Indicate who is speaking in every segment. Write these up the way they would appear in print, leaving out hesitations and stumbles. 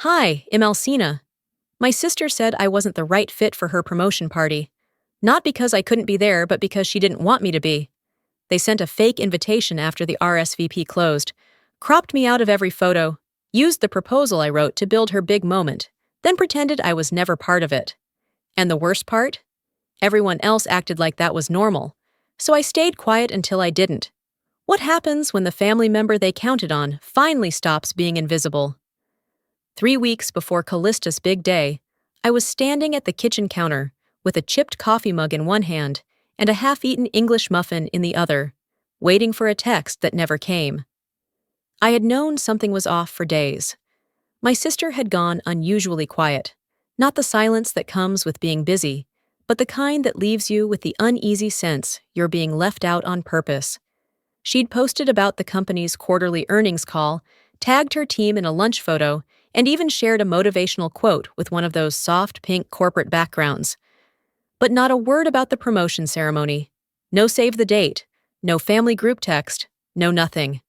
Speaker 1: Hi, I'm Alcina. My sister said I wasn't the right fit for her promotion party. Not because I couldn't be there, but because she didn't want me to be. They sent a fake invitation after the RSVP closed, cropped me out of every photo, used the proposal I wrote to build her big moment, then pretended I was never part of it. And the worst part? Everyone else acted like that was normal, so I stayed quiet until I didn't. What happens when the family member they counted on finally stops being invisible? 3 weeks before Callista's big day, I was standing at the kitchen counter with a chipped coffee mug in one hand and a half-eaten English muffin in the other, waiting for a text that never came. I had known something was off for days. My sister had gone unusually quiet, not the silence that comes with being busy, but the kind that leaves you with the uneasy sense you're being left out on purpose. She'd posted about the company's quarterly earnings call, tagged her team in a lunch photo, and even shared a motivational quote with one of those soft pink corporate backgrounds. But not a word about the promotion ceremony. No save the date, no family group text, no nothing.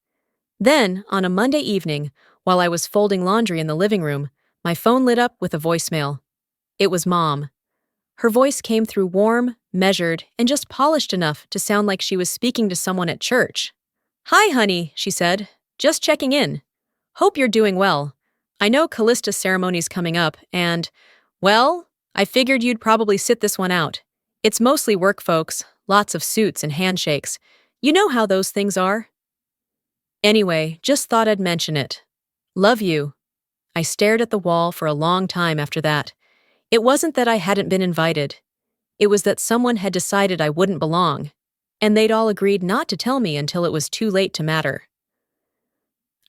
Speaker 1: Then, on a Monday evening, while I was folding laundry in the living room, my phone lit up with a voicemail. It was Mom. Her voice came through warm, measured, and just polished enough to sound like she was speaking to someone at church. "Hi, honey," she said. "Just checking in. Hope you're doing well. I know Callista's ceremony's coming up, and, well, I figured you'd probably sit this one out. It's mostly work folks, lots of suits and handshakes. You know how those things are." Anyway, just thought I'd mention it. Love you. I stared at the wall for a long time after that. It wasn't that I hadn't been invited. It was that someone had decided I wouldn't belong, and they'd all agreed not to tell me until it was too late to matter.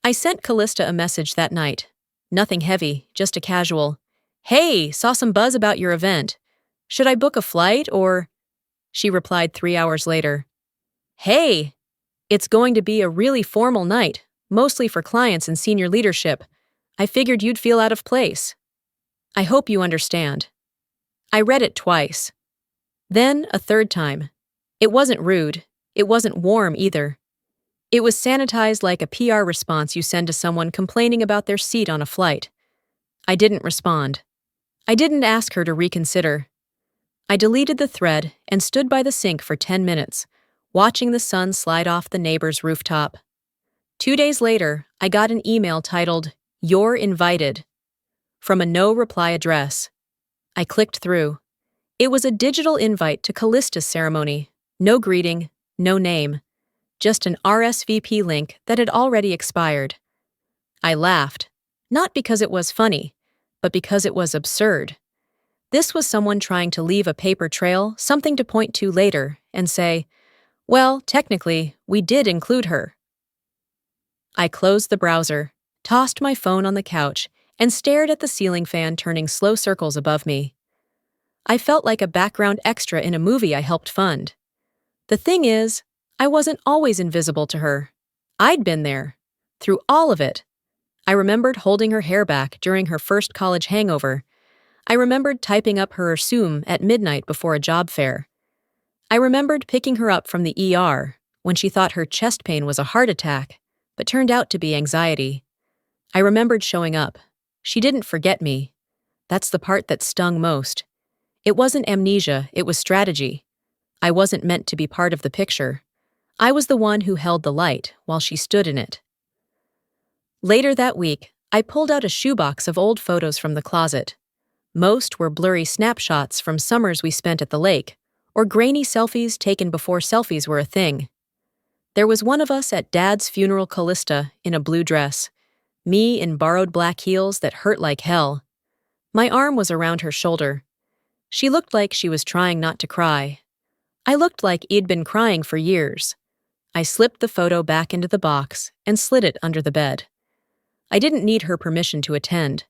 Speaker 1: I sent Callista a message that night. Nothing heavy, just a casual, "Hey, saw some buzz about your event. Should I book a flight or—" She replied 3 hours later. "Hey, it's going to be a really formal night, mostly for clients and senior leadership. I figured you'd feel out of place. I hope you understand." I read it twice. Then a third time. It wasn't rude. It wasn't warm either. It was sanitized like a PR response you send to someone complaining about their seat on a flight. I didn't respond. I didn't ask her to reconsider. I deleted the thread and stood by the sink for 10 minutes, watching the sun slide off the neighbor's rooftop. 2 days later, I got an email titled, "You're invited," from a no-reply address. I clicked through. It was a digital invite to Callista's ceremony. No greeting, no name. Just an RSVP link that had already expired. I laughed, not because it was funny, but because it was absurd. This was someone trying to leave a paper trail, something to point to later, and say, "Well, technically, we did include her." I closed the browser, tossed my phone on the couch, and stared at the ceiling fan turning slow circles above me. I felt like a background extra in a movie I helped fund. The thing is, I wasn't always invisible to her. I'd been there. Through all of it. I remembered holding her hair back during her first college hangover. I remembered typing up her resume at midnight before a job fair. I remembered picking her up from the ER when she thought her chest pain was a heart attack, but turned out to be anxiety. I remembered showing up. She didn't forget me. That's the part that stung most. It wasn't amnesia, it was strategy. I wasn't meant to be part of the picture. I was the one who held the light while she stood in it. Later that week, I pulled out a shoebox of old photos from the closet. Most were blurry snapshots from summers we spent at the lake, or grainy selfies taken before selfies were a thing. There was one of us at Dad's funeral, Callista, in a blue dress, me in borrowed black heels that hurt like hell. My arm was around her shoulder. She looked like she was trying not to cry. I looked like I'd been crying for years. I slipped the photo back into the box and slid it under the bed. I didn't need her permission to attend,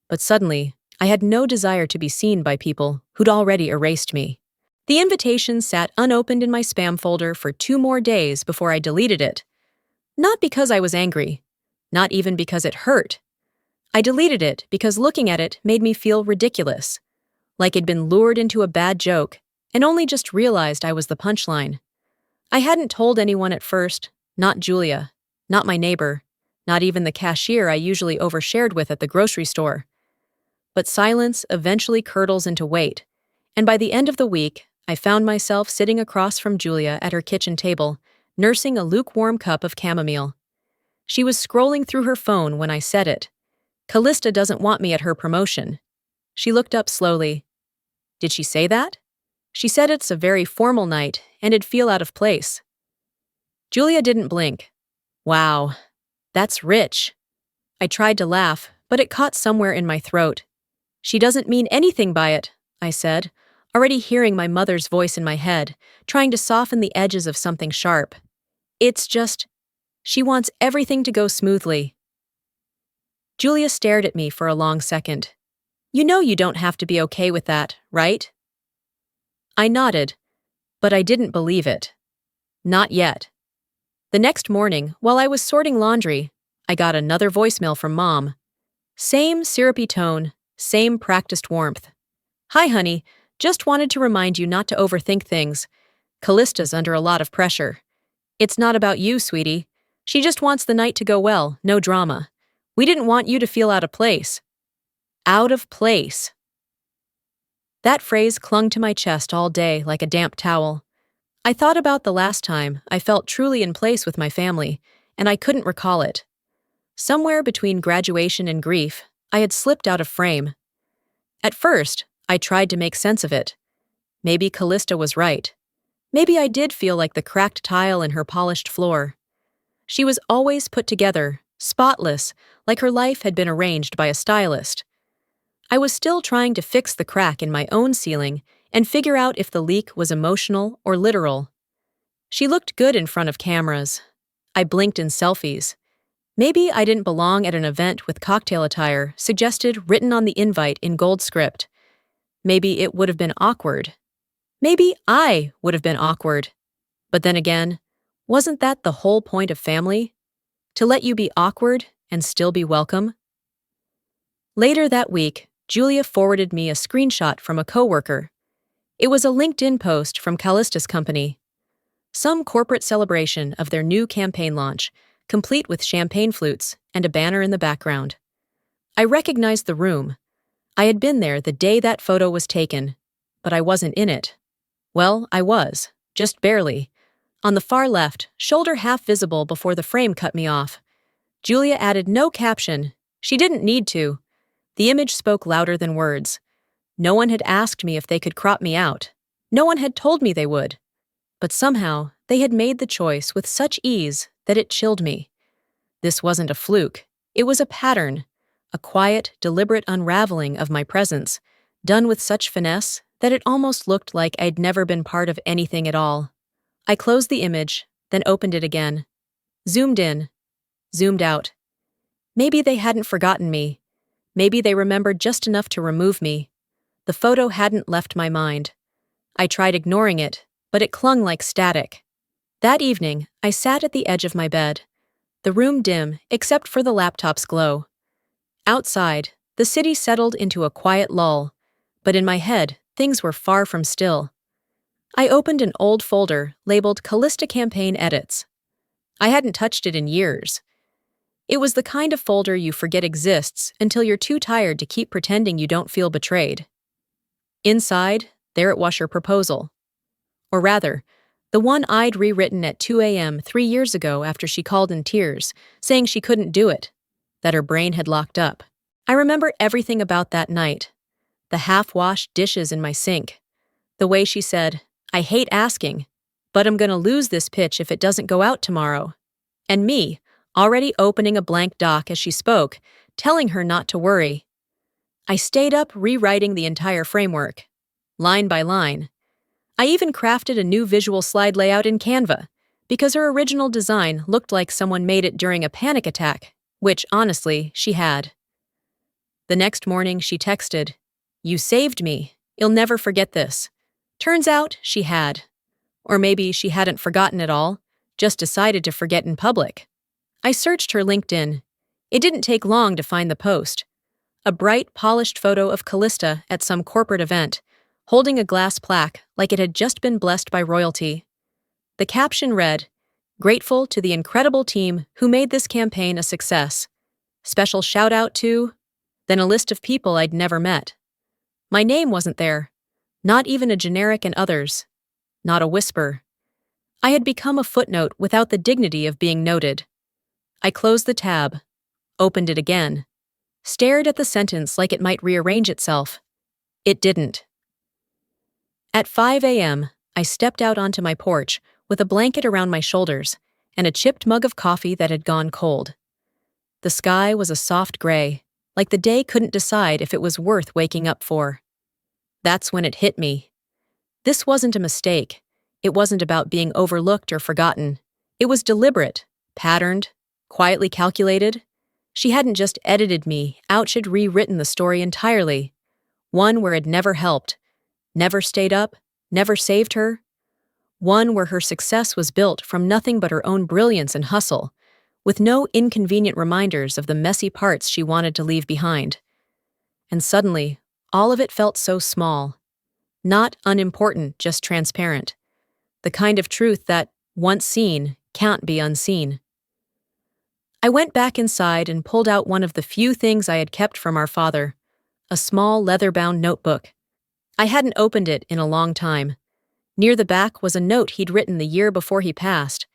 Speaker 1: but suddenly, I had no desire to be seen by people who'd already erased me. The invitation sat unopened in my spam folder for 2 more days before I deleted it. Not because I was angry, not even because it hurt. I deleted it because looking at it made me feel ridiculous, like I'd been lured into a bad joke and only just realized I was the punchline. I hadn't told anyone at first, not Julia, not my neighbor, not even the cashier I usually overshared with at the grocery store. But silence eventually curdles into weight, and by the end of the week, I found myself sitting across from Julia at her kitchen table, nursing a lukewarm cup of chamomile. She was scrolling through her phone when I said it. "Callista doesn't want me at her promotion." She looked up slowly. "Did she say that?" "She said it's a very formal night, and it'd feel out of place." Julia didn't blink. "Wow, that's rich." I tried to laugh, but it caught somewhere in my throat. "She doesn't mean anything by it," I said, already hearing my mother's voice in my head, trying to soften the edges of something sharp. "It's just, she wants everything to go smoothly." Julia stared at me for a long second. "You know you don't have to be okay with that, right?" I nodded, but I didn't believe it. Not yet. The next morning, while I was sorting laundry, I got another voicemail from Mom. Same syrupy tone, same practiced warmth. "Hi, honey. Just wanted to remind you not to overthink things. Callista's under a lot of pressure. It's not about you, sweetie. She just wants the night to go well, no drama. We didn't want you to feel out of place." Out of place. That phrase clung to my chest all day like a damp towel. I thought about the last time I felt truly in place with my family, and I couldn't recall it. Somewhere between graduation and grief, I had slipped out of frame. At first, I tried to make sense of it. Maybe Callista was right. Maybe I did feel like the cracked tile in her polished floor. She was always put together, spotless, like her life had been arranged by a stylist. I was still trying to fix the crack in my own ceiling and figure out if the leak was emotional or literal. She looked good in front of cameras. I blinked in selfies. Maybe I didn't belong at an event with cocktail attire suggested written on the invite in gold script. Maybe it would have been awkward. Maybe I would have been awkward. But then again, wasn't that the whole point of family? To let you be awkward and still be welcome? Later that week, Julia forwarded me a screenshot from a coworker. It was a LinkedIn post from Callista's company. Some corporate celebration of their new campaign launch, complete with champagne flutes and a banner in the background. I recognized the room. I had been there the day that photo was taken, but I wasn't in it. Well, I was, just barely. On the far left, shoulder half visible before the frame cut me off. Julia added no caption. She didn't need to. The image spoke louder than words. No one had asked me if they could crop me out. No one had told me they would. But somehow, they had made the choice with such ease that it chilled me. This wasn't a fluke. It was a pattern, a quiet, deliberate unraveling of my presence, done with such finesse that it almost looked like I'd never been part of anything at all. I closed the image, then opened it again. Zoomed in, zoomed out. Maybe they hadn't forgotten me. Maybe they remembered just enough to remove me. The photo hadn't left my mind. I tried ignoring it, but it clung like static. That evening, I sat at the edge of my bed, the room dim except for the laptop's glow. Outside, the city settled into a quiet lull, but in my head, things were far from still. I opened an old folder labeled Callista Campaign Edits. I hadn't touched it in years. It was the kind of folder you forget exists until you're too tired to keep pretending you don't feel betrayed. Inside, there it was, her proposal. Or rather, the one I'd rewritten at 2 a.m. 3 years ago after she called in tears, saying she couldn't do it, that her brain had locked up. I remember everything about that night. The half-washed dishes in my sink. The way she said, "I hate asking, but I'm gonna lose this pitch if it doesn't go out tomorrow." And me, already opening a blank doc as she spoke, telling her not to worry. I stayed up rewriting the entire framework, line by line. I even crafted a new visual slide layout in Canva, because her original design looked like someone made it during a panic attack, which, honestly, she had. The next morning, she texted, "You saved me. You'll never forget this." Turns out, she had. Or maybe she hadn't forgotten it all, just decided to forget in public. I searched her LinkedIn. It didn't take long to find the post. A bright, polished photo of Callista at some corporate event, holding a glass plaque like it had just been blessed by royalty. The caption read, Grateful to the incredible team who made this campaign a success. Special shout out to, then a list of people I'd never met. My name wasn't there. Not even a generic and others. Not a whisper. I had become a footnote without the dignity of being noted. I closed the tab, opened it again, stared at the sentence like it might rearrange itself. It didn't. At 5 a.m., I stepped out onto my porch with a blanket around my shoulders and a chipped mug of coffee that had gone cold. The sky was a soft gray, like the day couldn't decide if it was worth waking up for. That's when it hit me. This wasn't a mistake. It wasn't about being overlooked or forgotten. It was deliberate, patterned, quietly calculated. She hadn't just edited me out, she'd rewritten the story entirely. One where it never helped, never stayed up, never saved her. One where her success was built from nothing but her own brilliance and hustle, with no inconvenient reminders of the messy parts she wanted to leave behind. And suddenly, all of it felt so small. Not unimportant, just transparent. The kind of truth that, once seen, can't be unseen. I went back inside and pulled out one of the few things I had kept from our father, a small leather-bound notebook. I hadn't opened it in a long time. Near the back was a note he'd written the year before he passed.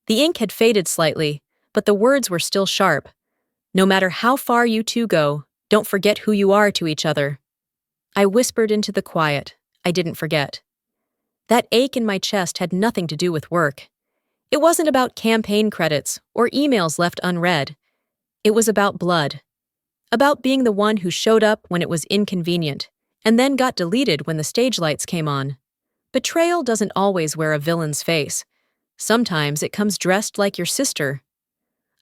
Speaker 1: The ink had faded slightly, but the words were still sharp. No matter how far you two go, don't forget who you are to each other. I whispered into the quiet. I didn't forget. That ache in my chest had nothing to do with work. It wasn't about campaign credits or emails left unread. It was about blood. About being the one who showed up when it was inconvenient, and then got deleted when the stage lights came on. Betrayal doesn't always wear a villain's face. Sometimes it comes dressed like your sister.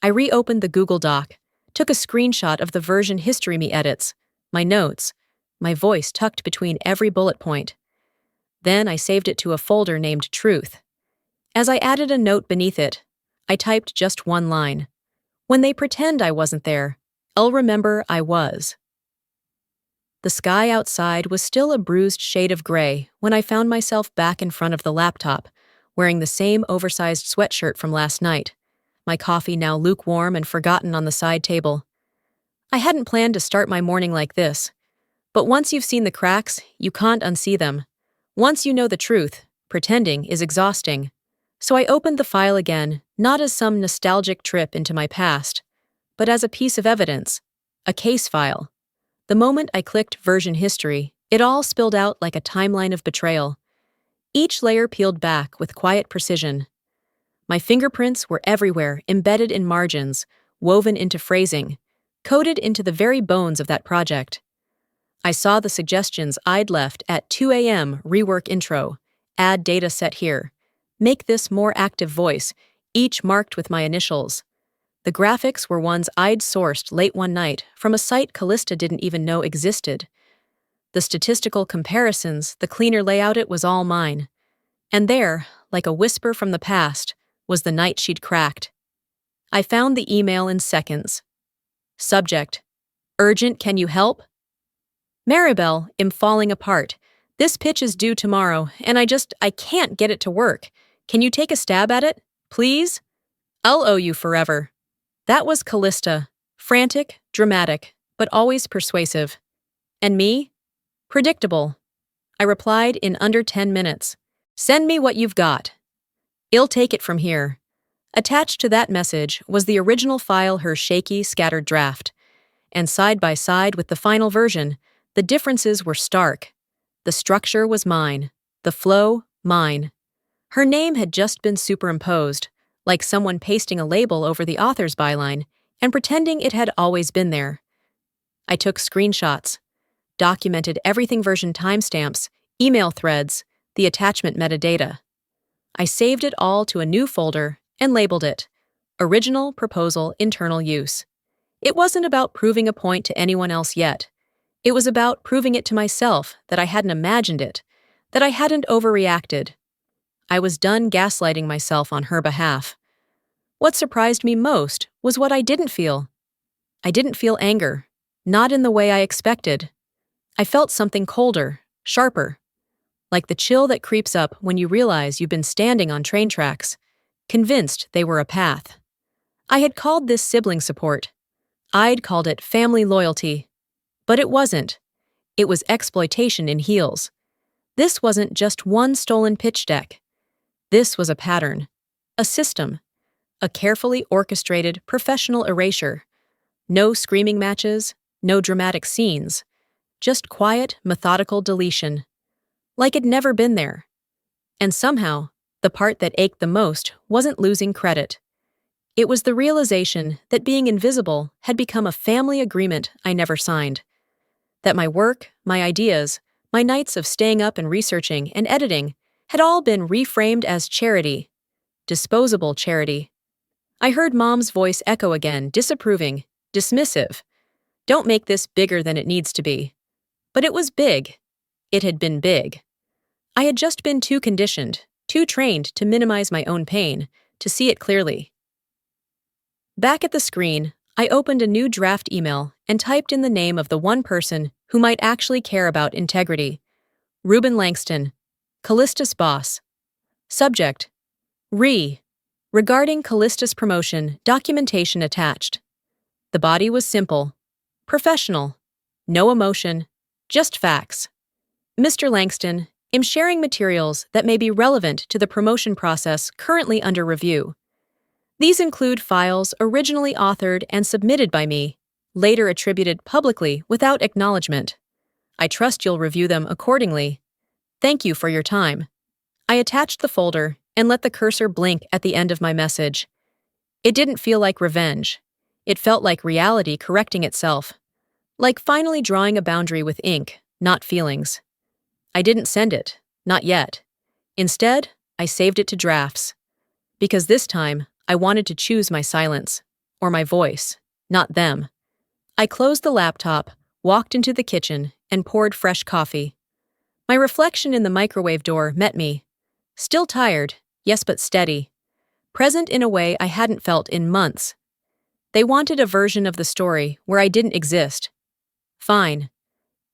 Speaker 1: I reopened the Google Doc, took a screenshot of the version history me edits, my notes, my voice tucked between every bullet point. Then I saved it to a folder named Truth. As I added a note beneath it, I typed just one line. When they pretend I wasn't there, I'll remember I was. The sky outside was still a bruised shade of gray when I found myself back in front of the laptop, wearing the same oversized sweatshirt from last night, my coffee now lukewarm and forgotten on the side table. I hadn't planned to start my morning like this, but once you've seen the cracks, you can't unsee them. Once you know the truth, pretending is exhausting. So I opened the file again, not as some nostalgic trip into my past, but as a piece of evidence, a case file. The moment I clicked version history, it all spilled out like a timeline of betrayal. Each layer peeled back with quiet precision. My fingerprints were everywhere, embedded in margins, woven into phrasing, coded into the very bones of that project. I saw the suggestions I'd left at 2 a.m. rework intro, add data set here, make this more active voice, each marked with my initials. The graphics were ones I'd sourced late one night from a site Callista didn't even know existed. The statistical comparisons, the cleaner layout, it was all mine. And there, like a whisper from the past, was the night she'd cracked. I found the email in seconds. Subject: Urgent, can you help? Maribel, I'm falling apart. This pitch is due tomorrow, and I can't get it to work. Can you take a stab at it, please? I'll owe you forever. That was Callista, frantic, dramatic, but always persuasive. And me? Predictable. I replied in under 10 minutes. Send me what you've got. I'll take it from here. Attached to that message was the original file, her shaky, scattered draft. And side by side with the final version, the differences were stark. The structure was mine. The flow, mine. Her name had just been superimposed, like someone pasting a label over the author's byline and pretending it had always been there. I took screenshots, documented everything, version timestamps, email threads, the attachment metadata. I saved it all to a new folder and labeled it Original Proposal Internal Use. It wasn't about proving a point to anyone else yet. It was about proving it to myself that I hadn't imagined it, that I hadn't overreacted. I was done gaslighting myself on her behalf. What surprised me most was what I didn't feel. I didn't feel anger, not in the way I expected. I felt something colder, sharper, like the chill that creeps up when you realize you've been standing on train tracks. convinced they were a path. I had called this sibling support. I'd called it family loyalty. But it wasn't. It was exploitation in heels. This wasn't just one stolen pitch deck. This was a pattern, a system, a carefully orchestrated professional erasure. No screaming matches, no dramatic scenes, just quiet, methodical deletion. Like it'd never been there. And somehow, the part that ached the most wasn't losing credit. It was the realization that being invisible had become a family agreement I never signed. That my work, my ideas, my nights of staying up and researching and editing had all been reframed as charity. Disposable charity. I heard Mom's voice echo again, disapproving, dismissive. Don't make this bigger than it needs to be. But it was big. It had been big. I had just been too conditioned, too trained to minimize my own pain, to see it clearly. Back at the screen, I opened a new draft email and typed in the name of the one person who might actually care about integrity. Reuben Langston, Callista's boss. Subject: regarding Callista's promotion, documentation attached. The body was simple, professional, no emotion, just facts. Mr. Langston, am sharing materials that may be relevant to the promotion process currently under review. These include files originally authored and submitted by me, later attributed publicly without acknowledgement. I trust you'll review them accordingly. Thank you for your time. I attached the folder and let the cursor blink at the end of my message. It didn't feel like revenge. It felt like reality correcting itself. Like finally drawing a boundary with ink, not feelings. I didn't send it, not yet. Instead, I saved it to drafts. Because this time, I wanted to choose my silence, or my voice, not them. I closed the laptop, walked into the kitchen, and poured fresh coffee. My reflection in the microwave door met me. Still tired, yes but steady. Present in a way I hadn't felt in months. They wanted a version of the story where I didn't exist. Fine.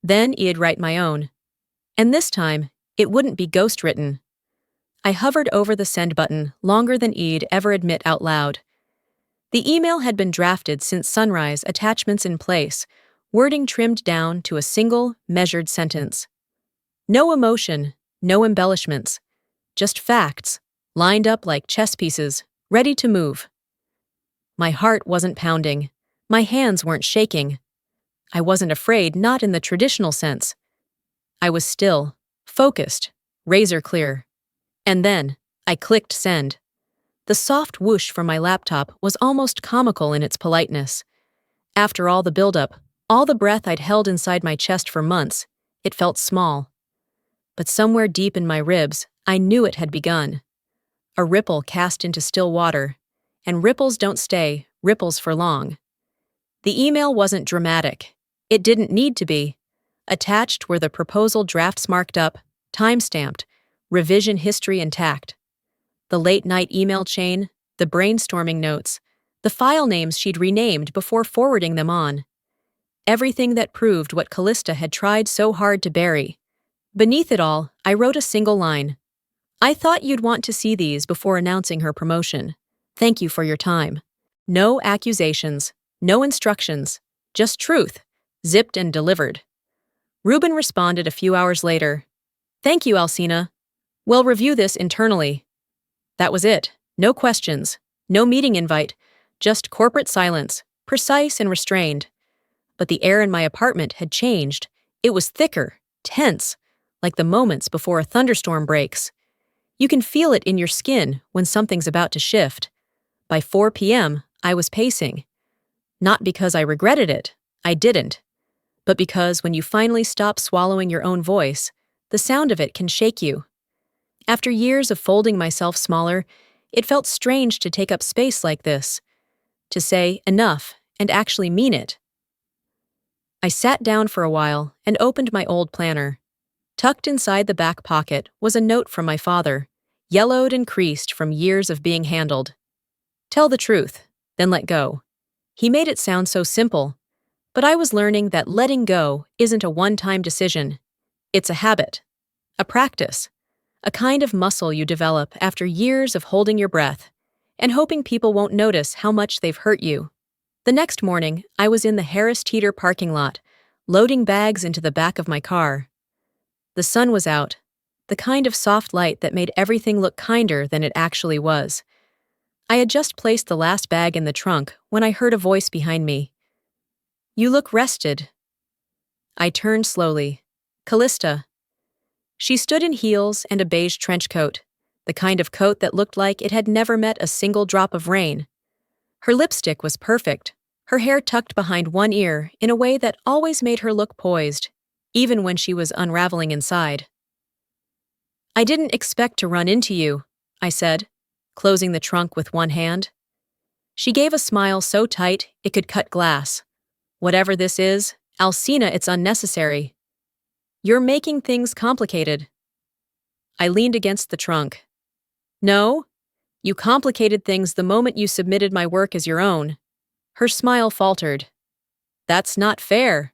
Speaker 1: Then I'd write my own. And this time, it wouldn't be ghost-written. I hovered over the send button longer than I'd ever admit out loud. The email had been drafted since sunrise, attachments in place, wording trimmed down to a single, measured sentence. No emotion, no embellishments, just facts, lined up like chess pieces, ready to move. My heart wasn't pounding. My hands weren't shaking. I wasn't afraid, not in the traditional sense. I was still, focused, razor clear. And then, I clicked send. The soft whoosh from my laptop was almost comical in its politeness. After all the buildup, all the breath I'd held inside my chest for months, it felt small. But somewhere deep in my ribs, I knew it had begun. A ripple cast into still water, and ripples don't stay, ripples for long. The email wasn't dramatic. It didn't need to be. Attached were the proposal drafts marked up, time-stamped, revision history intact. The late-night email chain, the brainstorming notes, the file names she'd renamed before forwarding them on. Everything that proved what Callista had tried so hard to bury. Beneath it all, I wrote a single line. I thought you'd want to see these before announcing her promotion. Thank you for your time. No accusations, no instructions, just truth, zipped and delivered. Reuben responded a few hours later. Thank you, Alcina. We'll review this internally. That was it. No questions. No meeting invite. Just corporate silence, precise and restrained. But the air in my apartment had changed. It was thicker, tense, like the moments before a thunderstorm breaks. You can feel it in your skin when something's about to shift. By 4 p.m., I was pacing. Not because I regretted it. I didn't. But because when you finally stop swallowing your own voice, the sound of it can shake you. After years of folding myself smaller, it felt strange to take up space like this, to say enough and actually mean it. I sat down for a while and opened my old planner. Tucked inside the back pocket was a note from my father, yellowed and creased from years of being handled. Tell the truth, then let go. He made it sound so simple, but I was learning that letting go isn't a one-time decision. It's a habit, a practice. A kind of muscle you develop after years of holding your breath, and hoping people won't notice how much they've hurt you. The next morning, I was in the Harris Teeter parking lot, loading bags into the back of my car. The sun was out, the kind of soft light that made everything look kinder than it actually was. I had just placed the last bag in the trunk when I heard a voice behind me. "You look rested." I turned slowly. Callista. She stood in heels and a beige trench coat, the kind of coat that looked like it had never met a single drop of rain. Her lipstick was perfect, her hair tucked behind one ear in a way that always made her look poised, even when she was unraveling inside. "I didn't expect to run into you," I said, closing the trunk with one hand. She gave a smile so tight it could cut glass. "Whatever this is, Alcina, it's unnecessary. You're making things complicated." I leaned against the trunk. "No, you complicated things the moment you submitted my work as your own." Her smile faltered. "That's not fair."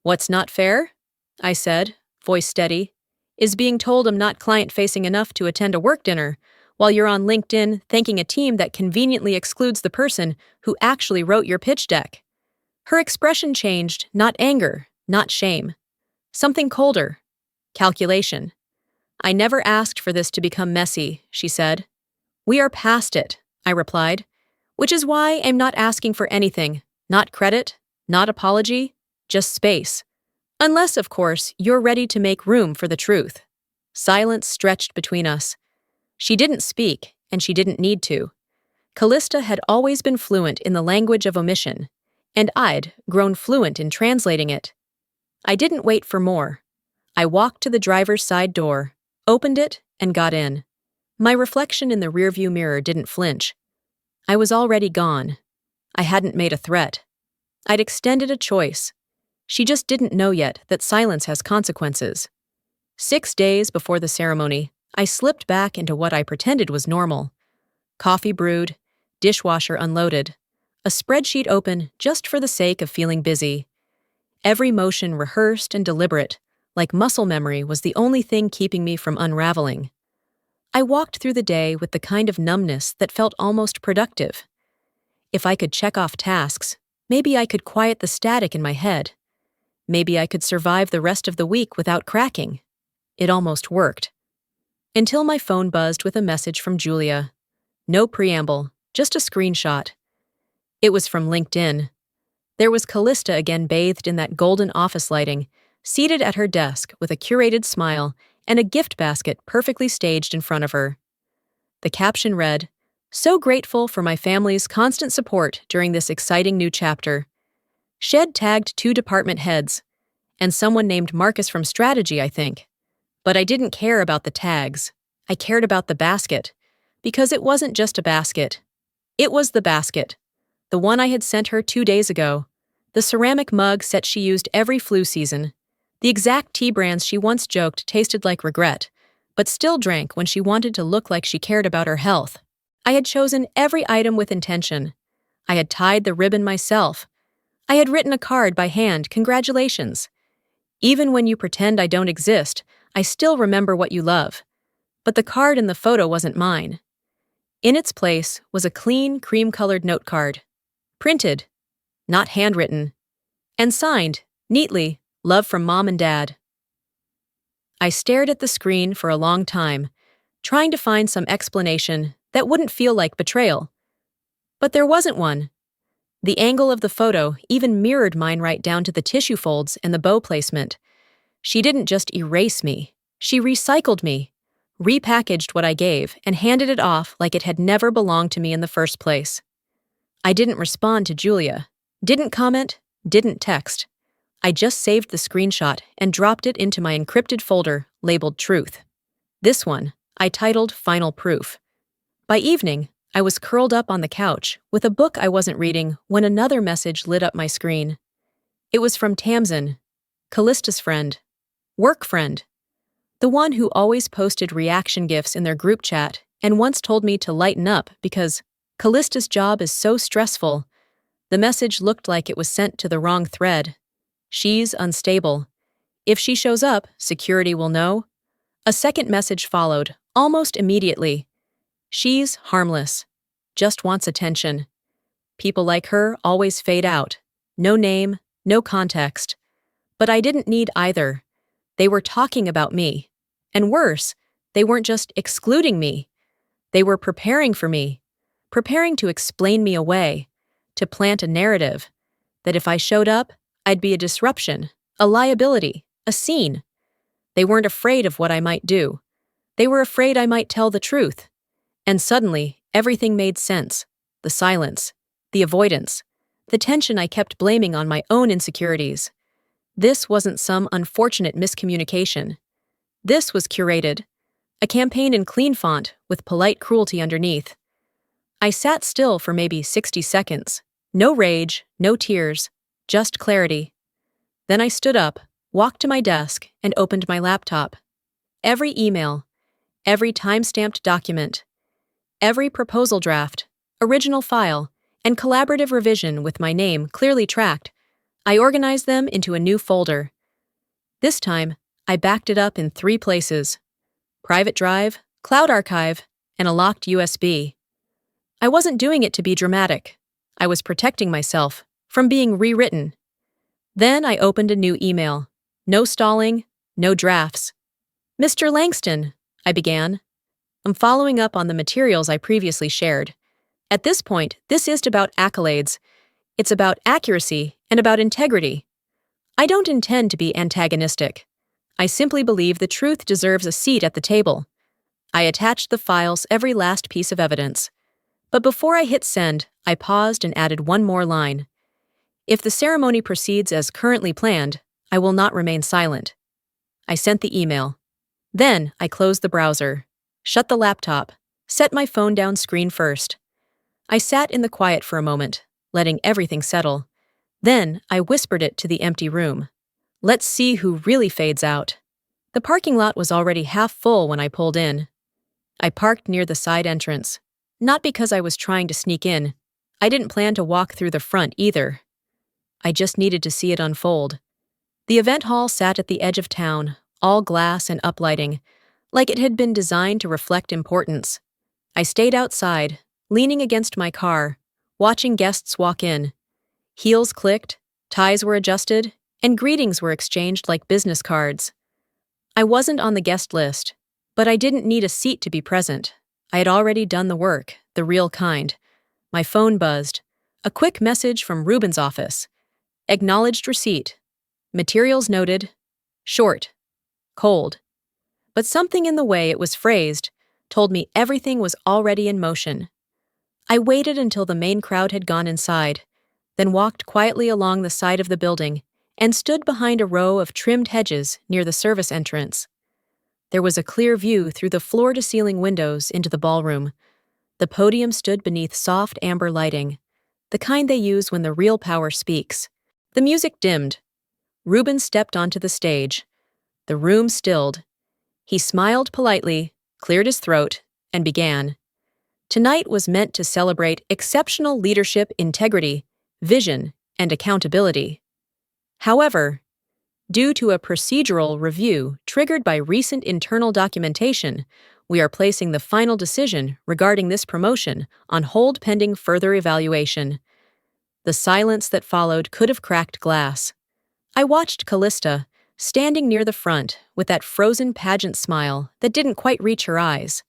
Speaker 1: "What's not fair?" I said, voice steady, "is being told I'm not client-facing enough to attend a work dinner, while you're on LinkedIn thanking a team that conveniently excludes the person who actually wrote your pitch deck." Her expression changed, not anger, not shame. Something colder. Calculation. "I never asked for this to become messy," she said. "We are past it," I replied, "which is why I'm not asking for anything, not credit, not apology, just space. Unless, of course, you're ready to make room for the truth." Silence stretched between us. She didn't speak, and she didn't need to. Callista had always been fluent in the language of omission, and I'd grown fluent in translating it. I didn't wait for more. I walked to the driver's side door, opened it, and got in. My reflection in the rearview mirror didn't flinch. I was already gone. I hadn't made a threat. I'd extended a choice. She just didn't know yet that silence has consequences. 6 days before the ceremony, I slipped back into what I pretended was normal. Coffee brewed, dishwasher unloaded, a spreadsheet open just for the sake of feeling busy. Every motion rehearsed and deliberate, like muscle memory was the only thing keeping me from unraveling. I walked through the day with the kind of numbness that felt almost productive. If I could check off tasks, maybe I could quiet the static in my head. Maybe I could survive the rest of the week without cracking. It almost worked. Until my phone buzzed with a message from Julia. No preamble, just a screenshot. It was from LinkedIn. There was Callista again, bathed in that golden office lighting, seated at her desk with a curated smile and a gift basket perfectly staged in front of her. The caption read, "So grateful for my family's constant support during this exciting new chapter." Shed tagged 2 department heads, and someone named Marcus from Strategy, I think. But I didn't care about the tags. I cared about the basket, because it wasn't just a basket. It was the basket. The one I had sent her 2 days ago. The ceramic mug set she used every flu season. The exact tea brands she once joked tasted like regret, but still drank when she wanted to look like she cared about her health. I had chosen every item with intention. I had tied the ribbon myself. I had written a card by hand, "Congratulations. Even when you pretend I don't exist, I still remember what you love." But the card in the photo wasn't mine. In its place was a clean, cream-colored note card. Printed, not handwritten, and signed, neatly, "Love from Mom and Dad." I stared at the screen for a long time, trying to find some explanation that wouldn't feel like betrayal. But there wasn't one. The angle of the photo even mirrored mine right down to the tissue folds and the bow placement. She didn't just erase me. She recycled me, repackaged what I gave, and handed it off like it had never belonged to me in the first place. I didn't respond to Julia, didn't comment, didn't text. I just saved the screenshot and dropped it into my encrypted folder labeled Truth. This one, I titled Final Proof. By evening, I was curled up on the couch with a book I wasn't reading when another message lit up my screen. It was from Tamsin, Callista's friend, work friend, the one who always posted reaction GIFs in their group chat and once told me to lighten up because Callista's job is so stressful. The message looked like it was sent to the wrong thread. "She's unstable. If she shows up, security will know." A second message followed, almost immediately. "She's harmless. just wants attention. People like her always fade out. No name, no context. But I didn't need either. They were talking about me. And worse, they weren't just excluding me. They were preparing for me. Preparing to explain me away. To plant a narrative. That if I showed up, I'd be a disruption, a liability, a scene. They weren't afraid of what I might do. They were afraid I might tell the truth. And suddenly, everything made sense. The silence, the avoidance, the tension I kept blaming on my own insecurities. This wasn't some unfortunate miscommunication. This was curated. A campaign in clean font with polite cruelty underneath. I sat still for maybe 60 seconds. No rage, no tears, just clarity. Then I stood up, walked to my desk, and opened my laptop. Every email, every time-stamped document, every proposal draft, original file, and collaborative revision with my name clearly tracked, I organized them into a new folder. This time, I backed it up in 3 places: private drive, cloud archive, and a locked USB. I wasn't doing it to be dramatic. I was protecting myself from being rewritten. Then I opened a new email. No stalling, no drafts. "Mr. Langston," I began. "I'm following up on the materials I previously shared. At this point, this isn't about accolades. It's about accuracy and about integrity. I don't intend to be antagonistic. I simply believe the truth deserves a seat at the table." I attached the files, every last piece of evidence. But before I hit send, I paused and added one more line. "If the ceremony proceeds as currently planned, I will not remain silent." I sent the email. Then I closed the browser, shut the laptop, set my phone down screen first. I sat in the quiet for a moment, letting everything settle. Then I whispered it to the empty room. "Let's see who really fades out." The parking lot was already half full when I pulled in. I parked near the side entrance. Not because I was trying to sneak in. I didn't plan to walk through the front either. I just needed to see it unfold. The event hall sat at the edge of town, all glass and uplighting, like it had been designed to reflect importance. I stayed outside, leaning against my car, watching guests walk in. Heels clicked, ties were adjusted, and greetings were exchanged like business cards. I wasn't on the guest list, but I didn't need a seat to be present. I had already done the work, the real kind. My phone buzzed. A quick message from Ruben's office. Acknowledged receipt. Materials noted. Short. Cold. But something in the way it was phrased told me everything was already in motion. I waited until the main crowd had gone inside, then walked quietly along the side of the building and stood behind a row of trimmed hedges near the service entrance. There was a clear view through the floor-to-ceiling windows into the ballroom. The podium stood beneath soft amber lighting, the kind they use when the real power speaks. The music dimmed. Ruben stepped onto the stage. The room stilled. He smiled politely, cleared his throat, and began. Tonight was meant to celebrate exceptional leadership, integrity, vision, and accountability. However, due to a procedural review triggered by recent internal documentation, we are placing the final decision regarding this promotion on hold pending further evaluation. The silence that followed could have cracked glass. I watched Callista, standing near the front with that frozen pageant smile that didn't quite reach her eyes.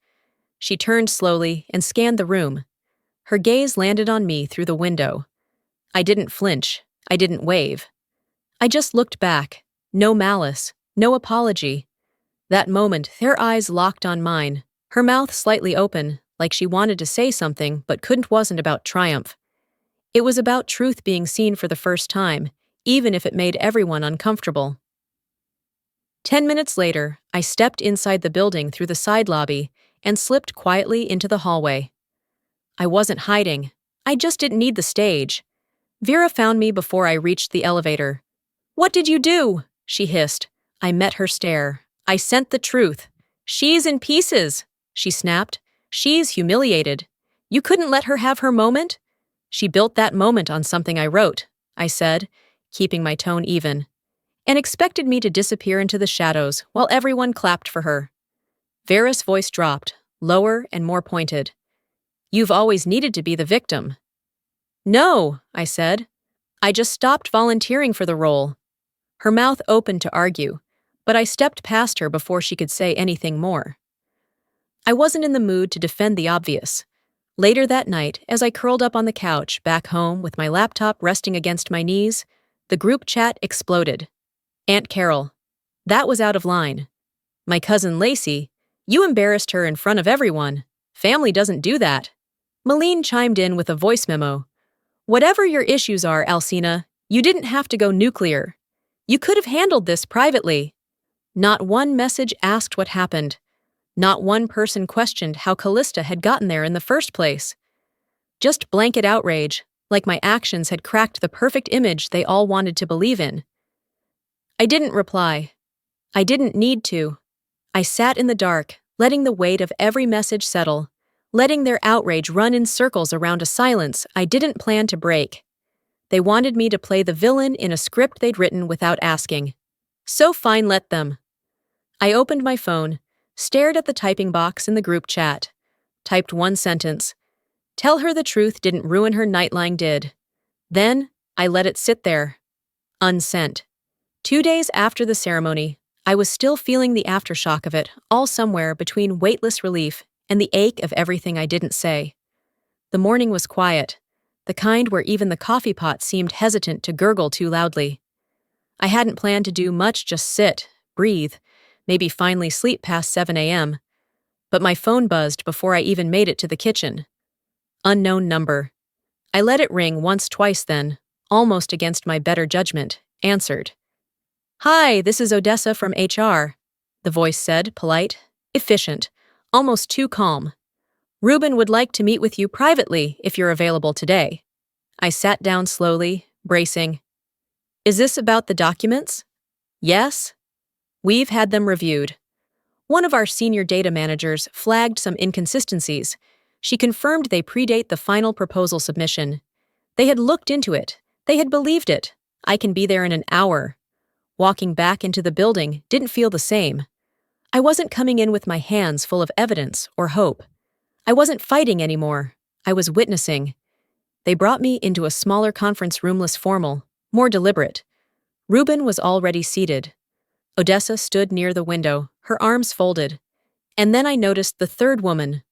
Speaker 1: She turned slowly and scanned the room. Her gaze landed on me through the window. I didn't flinch. I didn't wave. I just looked back. No malice, no apology. That moment, their eyes locked on mine, her mouth slightly open, like she wanted to say something but wasn't about triumph. It was about truth being seen for the first time, even if it made everyone uncomfortable. 10 minutes later, I stepped inside the building through the side lobby and slipped quietly into the hallway. I wasn't hiding. I just didn't need the stage. Vera found me before I reached the elevator. "What did you do?" she hissed. I met her stare. "I sent the truth." "She's in pieces," she snapped. "She's humiliated. You couldn't let her have her moment?" "She built that moment on something I wrote," I said, keeping my tone even, and expected me to disappear into the shadows while everyone clapped for her. Vera's voice dropped, lower and more pointed. You've always needed to be the victim. No, I said. I just stopped volunteering for the role. Her mouth opened to argue, but I stepped past her before she could say anything more. I wasn't in the mood to defend the obvious. Later that night, as I curled up on the couch back home with my laptop resting against my knees, the group chat exploded. Aunt Carol. That was out of line. My cousin Lacey. You embarrassed her in front of everyone. Family doesn't do that. Malene chimed in with a voice memo. Whatever your issues are, Alcina, you didn't have to go nuclear. You could have handled this privately. Not one message asked what happened. Not one person questioned how Callista had gotten there in the first place. Just blanket outrage, like my actions had cracked the perfect image they all wanted to believe in. I didn't reply. I didn't need to. I sat in the dark, letting the weight of every message settle, letting their outrage run in circles around a silence I didn't plan to break. They wanted me to play the villain in a script they'd written without asking. So fine, let them. I opened my phone, stared at the typing box in the group chat, typed one sentence. Tell her the truth didn't ruin her nightlying did. Then, I let it sit there. Unsent. 2 days after the ceremony, I was still feeling the aftershock of it, all somewhere between weightless relief and the ache of everything I didn't say. The morning was quiet, the kind where even the coffee pot seemed hesitant to gurgle too loudly. I hadn't planned to do much, just sit, breathe, maybe finally sleep past 7 a.m. But my phone buzzed before I even made it to the kitchen. Unknown number. I let it ring once, twice then, almost against my better judgment, answered. Hi, this is Odessa from HR, the voice said, polite, efficient, almost too calm. Ruben would like to meet with you privately if you're available today. I sat down slowly, bracing. Is this about the documents? Yes. We've had them reviewed. One of our senior data managers flagged some inconsistencies. She confirmed they predate the final proposal submission. They had looked into it. They had believed it. I can be there in an hour. Walking back into the building didn't feel the same. I wasn't coming in with my hands full of evidence or hope. I wasn't fighting anymore. I was witnessing. They brought me into a smaller conference room, less formal, more deliberate. Ruben was already seated. Odessa stood near the window, her arms folded. And then I noticed the third woman.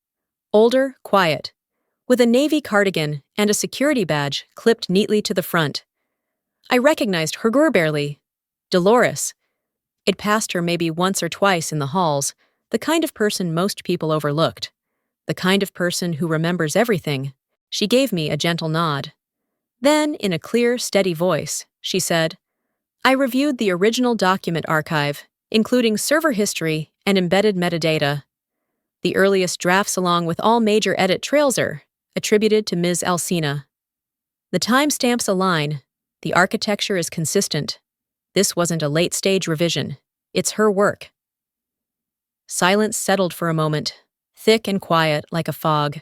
Speaker 1: Older, quiet, with a navy cardigan and a security badge clipped neatly to the front. I recognized her barely. Dolores. It passed her maybe once or twice in the halls, the kind of person most people overlooked. The kind of person who remembers everything. She gave me a gentle nod. Then, in a clear, steady voice, she said, I reviewed the original document archive, including server history and embedded metadata. The earliest drafts along with all major edit trails are attributed to Ms. Alcina. The timestamps align. The architecture is consistent. This wasn't a late-stage revision. It's her work. Silence settled for a moment, thick and quiet like a fog.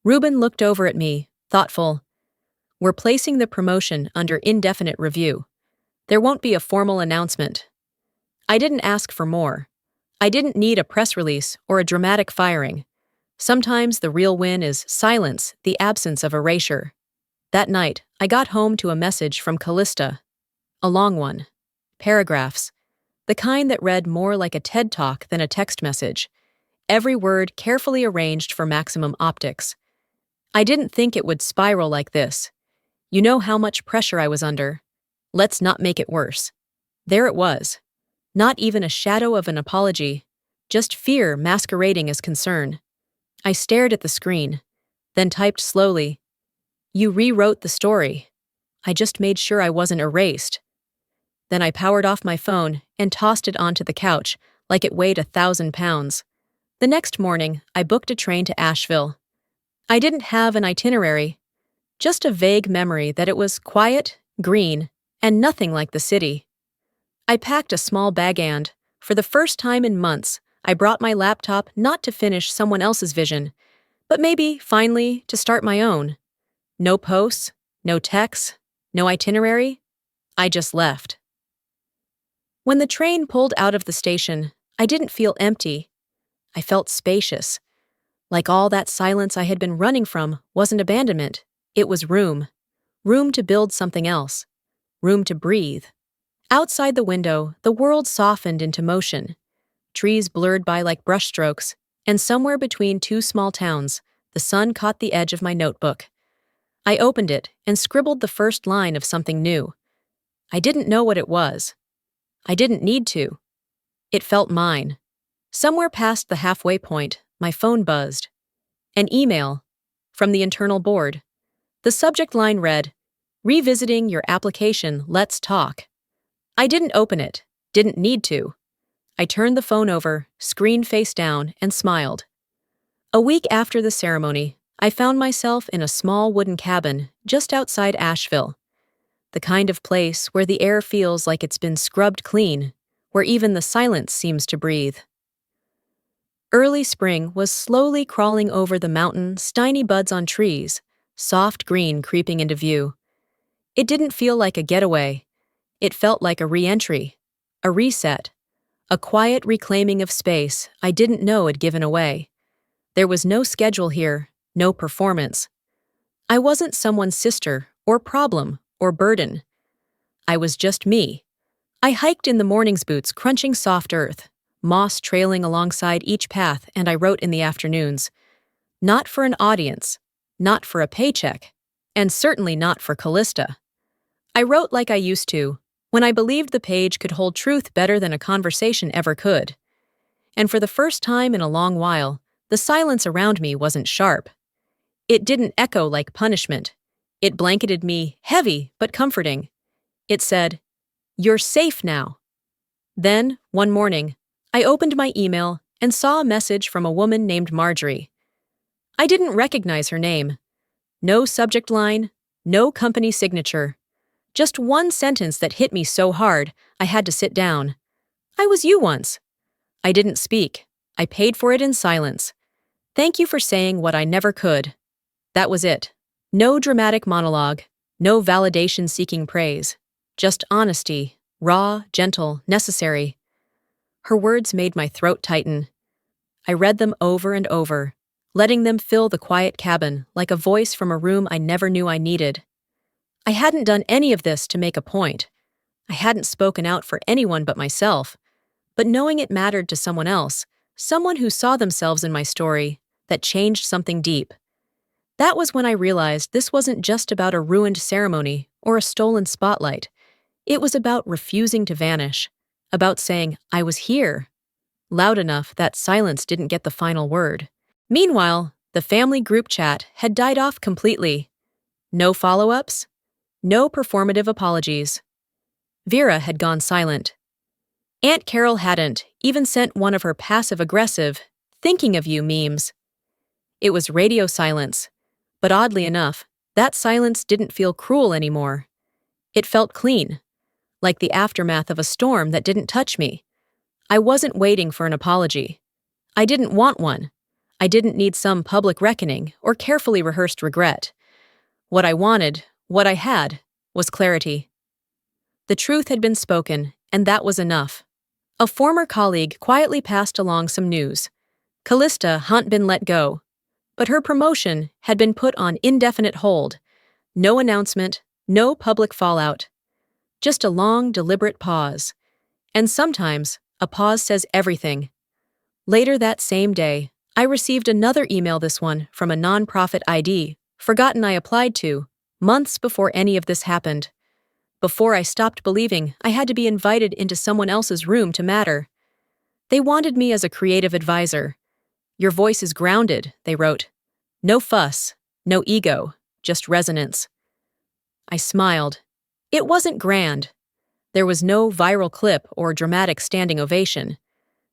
Speaker 1: Ruben looked over at me, thoughtful. We're placing the promotion under indefinite review. There won't be a formal announcement. I didn't ask for more. I didn't need a press release or a dramatic firing. Sometimes the real win is silence, the absence of erasure. That night, I got home to a message from Callista. A long one. Paragraphs. The kind that read more like a TED Talk than a text message. Every word carefully arranged for maximum optics. I didn't think it would spiral like this. You know how much pressure I was under. Let's not make it worse. There it was. Not even a shadow of an apology. Just fear masquerading as concern. I stared at the screen, then typed slowly. You rewrote the story. I just made sure I wasn't erased. Then I powered off my phone and tossed it onto the couch like it weighed 1,000 pounds. The next morning, I booked a train to Asheville. I didn't have an itinerary, just a vague memory that it was quiet, green, and nothing like the city. I packed a small bag and, for the first time in months, I brought my laptop not to finish someone else's vision, but maybe, finally, to start my own. No posts, no texts, no itinerary. I just left. When the train pulled out of the station, I didn't feel empty. I felt spacious, Like all that silence I had been running from wasn't abandonment, it was room. Room to build something else. Room to breathe. Outside the window, the world softened into motion. Trees blurred by like brushstrokes, and somewhere between two small towns, the sun caught the edge of my notebook. I opened it and scribbled the first line of something new. I didn't know what it was. I didn't need to. It felt mine. Somewhere past the halfway point, my phone buzzed. An email from the internal board. The subject line read, "Revisiting your application, let's talk." I didn't open it, didn't need to. I turned the phone over, screen face down, and smiled. A week after the ceremony, I found myself in a small wooden cabin just outside Asheville. The kind of place where the air feels like it's been scrubbed clean, where even the silence seems to breathe. Early spring was slowly crawling over the mountains, tiny buds on trees, soft green creeping into view. It didn't feel like a getaway. It felt like a re-entry, a reset, a quiet reclaiming of space I didn't know had given away. There was no schedule here, no performance. I wasn't someone's sister, or problem, or burden. I was just me. I hiked in the morning's boots, crunching soft earth, moss trailing alongside each path, and I wrote in the afternoons. Not for an audience, not for a paycheck, and certainly not for Callista. I wrote like I used to, when I believed the page could hold truth better than a conversation ever could. And for the first time in a long while, the silence around me wasn't sharp. It didn't echo like punishment. It blanketed me, heavy but comforting. It said, "You're safe now." Then, one morning, I opened my email and saw a message from a woman named Marjorie. I didn't recognize her name. No subject line, no company signature. Just one sentence that hit me so hard, I had to sit down. "I was you once." I didn't speak. I paid for it in silence. "Thank you for saying what I never could." That was it. No dramatic monologue, no validation-seeking praise. Just honesty, raw, gentle, necessary. Her words made my throat tighten. I read them over and over, letting them fill the quiet cabin like a voice from a room I never knew I needed. I hadn't done any of this to make a point. I hadn't spoken out for anyone but myself. But knowing it mattered to someone else, someone who saw themselves in my story, that changed something deep. That was when I realized this wasn't just about a ruined ceremony or a stolen spotlight. It was about refusing to vanish, about saying, "I was here," loud enough that silence didn't get the final word. Meanwhile, the family group chat had died off completely. No follow-ups, no performative apologies. Vera had gone silent. Aunt Carol hadn't even sent one of her passive-aggressive, thinking of you memes. It was radio silence, but oddly enough, that silence didn't feel cruel anymore. It felt clean, like the aftermath of a storm that didn't touch me. I wasn't waiting for an apology. I didn't want one. I didn't need some public reckoning or carefully rehearsed regret. What I wanted, what I had, was clarity. The truth had been spoken, and that was enough. A former colleague quietly passed along some news. Callista hadn't been let go, but her promotion had been put on indefinite hold. No announcement, no public fallout. Just a long, deliberate pause. And sometimes, a pause says everything. Later that same day, I received another email, this one from a nonprofit ID, forgotten I applied to, months before any of this happened. Before I stopped believing I had to be invited into someone else's room to matter. They wanted me as a creative advisor. "Your voice is grounded," they wrote. "No fuss, no ego, just resonance." I smiled. It wasn't grand. There was no viral clip or dramatic standing ovation.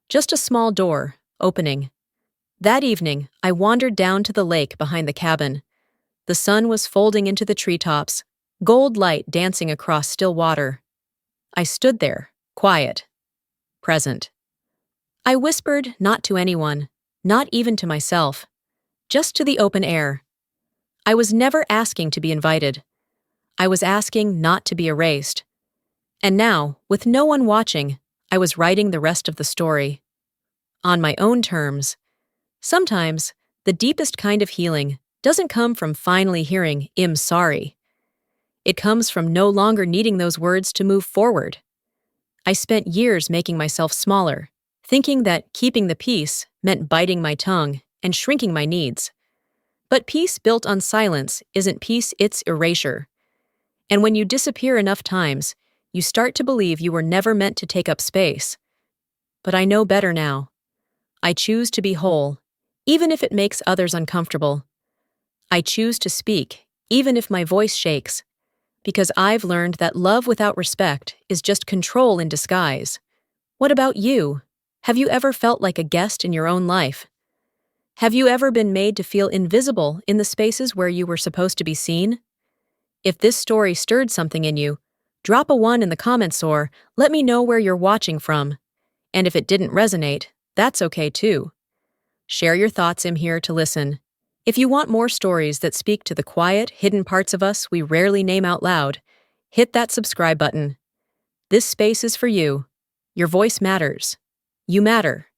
Speaker 1: Just a small door, opening. That evening, I wandered down to the lake behind the cabin. The sun was folding into the treetops, gold light dancing across still water. I stood there, quiet, present. I whispered not to anyone, not even to myself, just to the open air. I was never asking to be invited. I was asking not to be erased. And now, with no one watching, I was writing the rest of the story. On my own terms. Sometimes, The deepest kind of healing doesn't come from finally hearing, "I'm sorry." It comes from no longer needing those words to move forward. I spent years making myself smaller, thinking that keeping the peace meant biting my tongue and shrinking my needs. But peace built on silence isn't peace, it's erasure. And when you disappear enough times, you start to believe you were never meant to take up space. But I know better now. I choose to be whole, even if it makes others uncomfortable. I choose to speak, even if my voice shakes, because I've learned that love without respect is just control in disguise. What about you? Have you ever felt like a guest in your own life? Have you ever been made to feel invisible in the spaces where you were supposed to be seen? If this story stirred something in you, drop a 1 in the comments or let me know where you're watching from. And if it didn't resonate, that's okay too. Share your thoughts. I'm here to listen. If you want more stories that speak to the quiet, hidden parts of us we rarely name out loud, hit that subscribe button. This space is for you. Your voice matters. You matter.